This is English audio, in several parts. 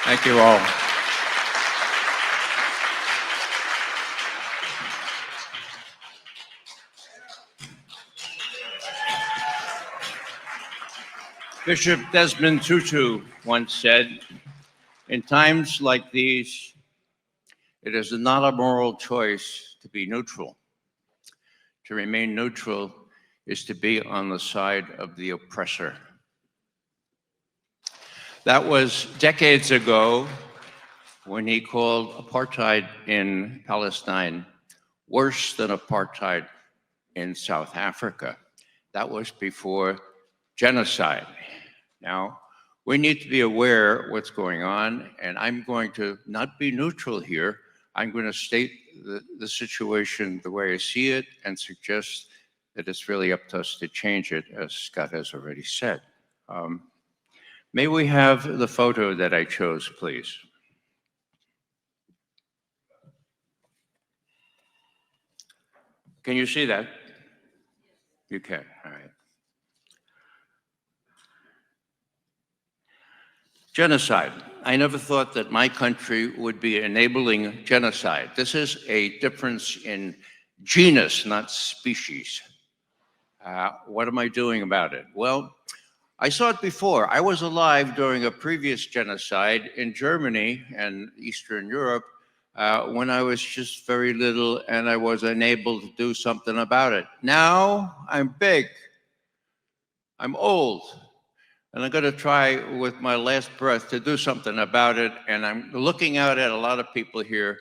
Thank you all. Bishop Desmond Tutu once said, "In times like these, it is not a moral choice to be neutral. To remain neutral is to be on the side of the oppressor." That was decades ago when he called apartheid in Palestine worse than apartheid in South Africa. That was before genocide. Now, we need to be aware what's going on, and I'm going to not be neutral here. I'm going to state the situation the way I see it and suggest that it's really up to us to change it, as Scott has already said. May we have the photo that I chose, please? Can you see that? You can, all right. Genocide. I never thought that my country would be enabling genocide. This is a difference in genus, not species. What am I doing about it? Well, I saw it before. I was alive during a previous genocide in Germany and Eastern Europe when I was just very little and I was unable to do something about it. Now I'm big, I'm old, and I'm going to try with my last breath to do something about it. And I'm looking out at a lot of people here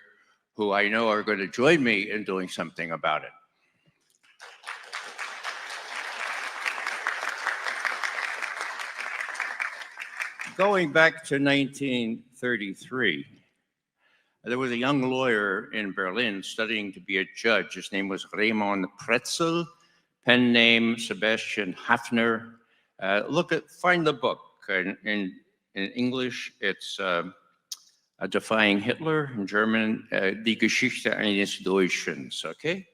who I know are going to join me in doing something about it. Going back to 1933, there was a young lawyer in Berlin studying to be a judge. His name was Raymond Pretzel, pen name Sebastian Hafner. Find the book. In English, it's Defying Hitler. In German, Die Geschichte eines Deutschen. Okay?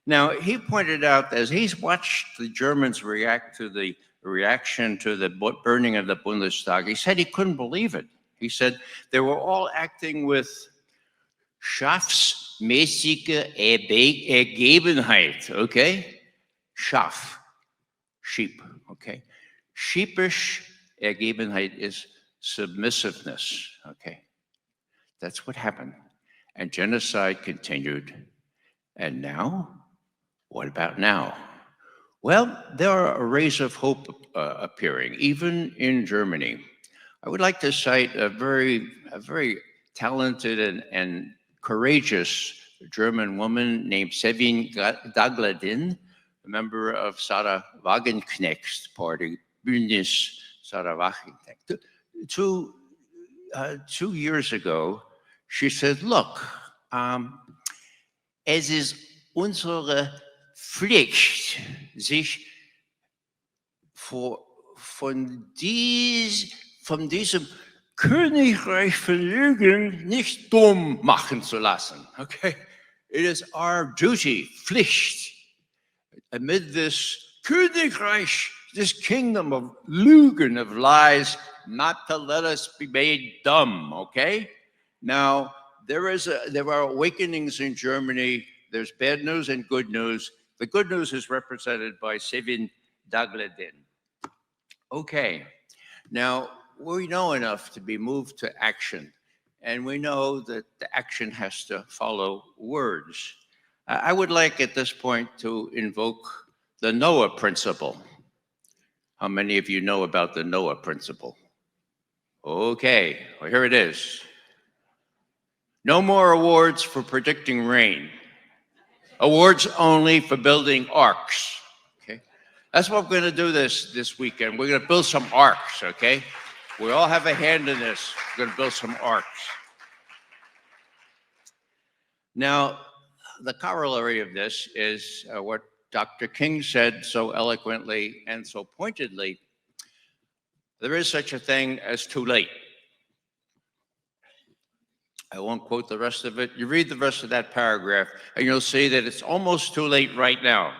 Now, he pointed out as he's watched the Germans react to the reaction to the burning of the Bundestag, he said he couldn't believe it. He said they were all acting with schafsmäßige Ergebenheit, okay? Schaf, sheep, okay? Sheepish Ergebenheit is submissiveness, okay? That's what happened. And genocide continued. And now? What about now? Well, there are rays of hope appearing, even in Germany. I would like to cite a very talented and courageous German woman named Sevin Dagladin, a member of Sarah Wagenknecht's party, Bündnis Sarah Wagenknecht. 2 years ago, she said, look, es ist unsere Pflicht, sich von diesem Königreich von Lügen nicht dumm machen zu lassen. Okay? It is our duty, Pflicht, amid this Königreich, this kingdom of Lügen, of lies, not to let us be made dumb, okay? Now, there are awakenings in Germany. There's bad news and good news. The good news is represented by Sevin Dagladin. Okay, now we know enough to be moved to action, and we know that the action has to follow words. I would like at this point to invoke the Noah principle. How many of you know about the Noah principle? Okay, well, here it is. No more awards for predicting rain. Awards only for building arks, okay? That's what we're gonna do this weekend. We're gonna build some arks, okay? We all have a hand in this. We're gonna build some arks. Now, the corollary of this is what Dr. King said so eloquently and so pointedly. There is such a thing as too late. I won't quote the rest of it. You read the rest of that paragraph and you'll see that it's almost too late right now.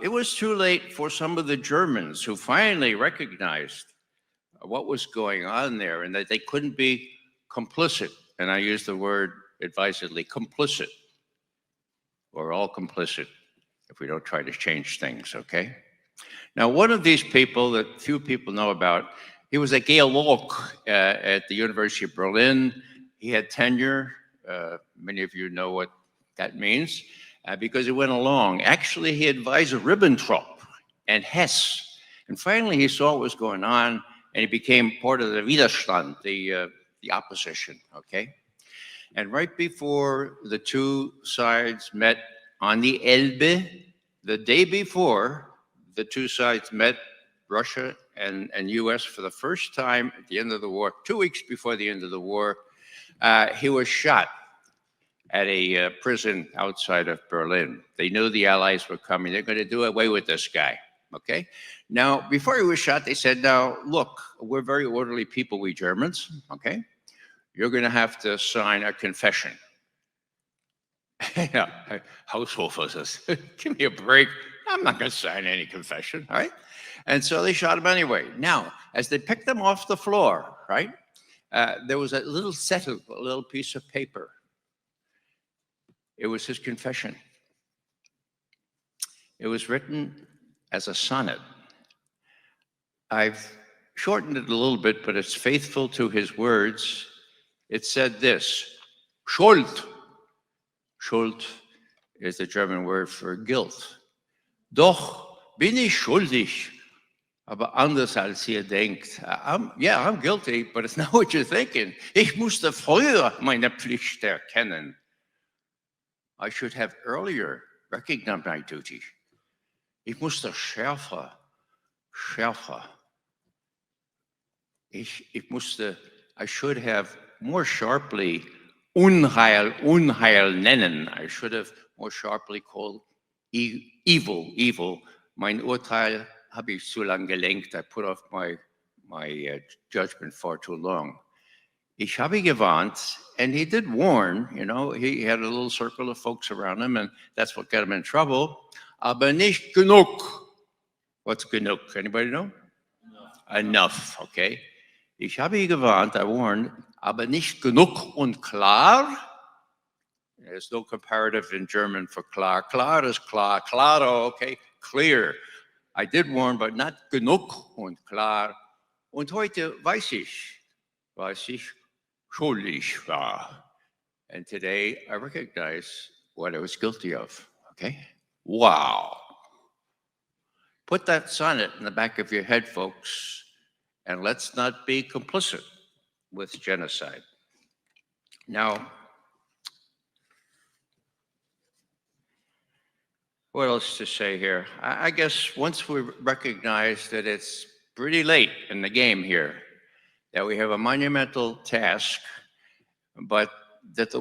It was too late for some of the Germans who finally recognized what was going on there, and that they couldn't be complicit. And I use the word advisedly, complicit. We're all complicit if we don't try to change things, okay? Now, one of these people that few people know about, he was a geolog at the University of Berlin. He had tenure. Many of you know what that means because he went along. Actually, he advised Ribbentrop and Hess. And finally, he saw what was going on, and he became part of the Widerstand, the opposition, okay? And right before the two sides met on the Elbe, the day before, the two sides met, Russia and US, for the first time at the end of the war, 2 weeks before the end of the war. He was shot at a prison outside of Berlin. They knew the Allies were coming. They're going to do away with this guy, okay? Now, before he was shot, they said, now, look, we're very orderly people, we Germans, okay? You're going to have to sign a confession. Yeah, Haushofer says, give me a break. I'm not going to sign any confession, right? And so they shot him anyway. Now, as they picked him off the floor, right, there was a little settle, a little piece of paper. It was his confession. It was written as a sonnet. I've shortened it a little bit, but it's faithful to his words. It said this: Schuld. Schuld is the German word for guilt. Doch bin ich schuldig, aber anders als ihr denkt. I'm guilty, but it's not what you're thinking. Ich musste früher meine Pflicht erkennen. I should have earlier recognized my duty. Ich musste schärfer. I should have more sharply Unheil nennen. I should have more sharply called evil. Mein Urteil habe ich zu lang gelenkt. I put off my judgment far too long. Ich habe gewarnt, and he did warn, you know, he had a little circle of folks around him, and that's what got him in trouble. Aber nicht genug. What's genug? Anybody know? Enough, okay? Ich habe gewarnt, I warned, aber nicht genug und klar. There's no comparative in German for klar. Klar is klar, claro, okay, clear. I did warn, but not genug und klar. Und heute weiß ich, was ich schuldig war. And today I recognize what I was guilty of, okay? Wow. Put that sonnet in the back of your head, folks, and let's not be complicit with genocide. Now, what else to say here? I guess once we recognize that it's pretty late in the game here, that we have a monumental task, but that the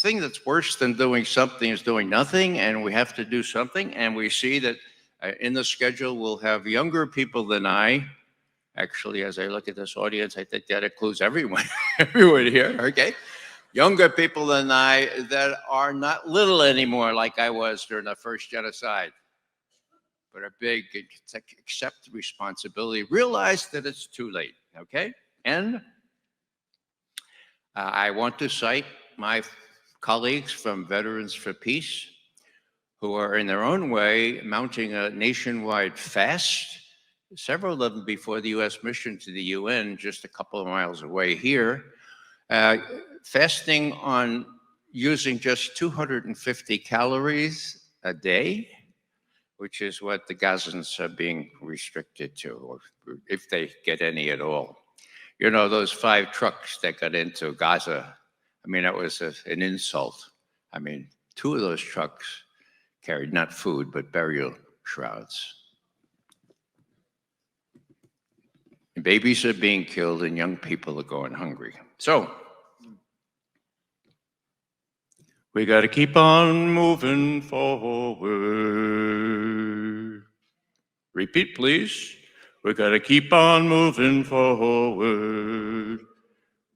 thing that's worse than doing something is doing nothing, and we have to do something. And we see that in the schedule, we'll have younger people than I. Actually, as I look at this audience, I think that includes everyone, everyone here, okay? Younger people than I that are not little anymore like I was during the first genocide, but are big, accept the responsibility, realize that it's too late, okay? And I want to cite my colleagues from Veterans for Peace, who are in their own way mounting a nationwide fast, several of them before the US mission to the UN, just a couple of miles away here, fasting on using just 250 calories a day, which is what the Gazans are being restricted to, or if they get any at all. You know, those 5 trucks that got into Gaza, I mean, that was an insult. I mean, 2 of those trucks carried not food, but burial shrouds. And babies are being killed and young people are going hungry. So, we got to keep on moving forward. Repeat, please. We got to keep on moving forward.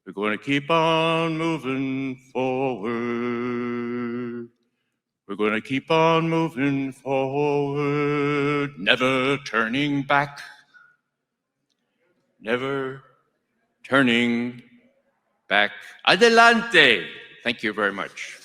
We're going to keep on moving forward. We're going to keep on moving forward, never turning back. never turning back. Adelante. Thank you very much.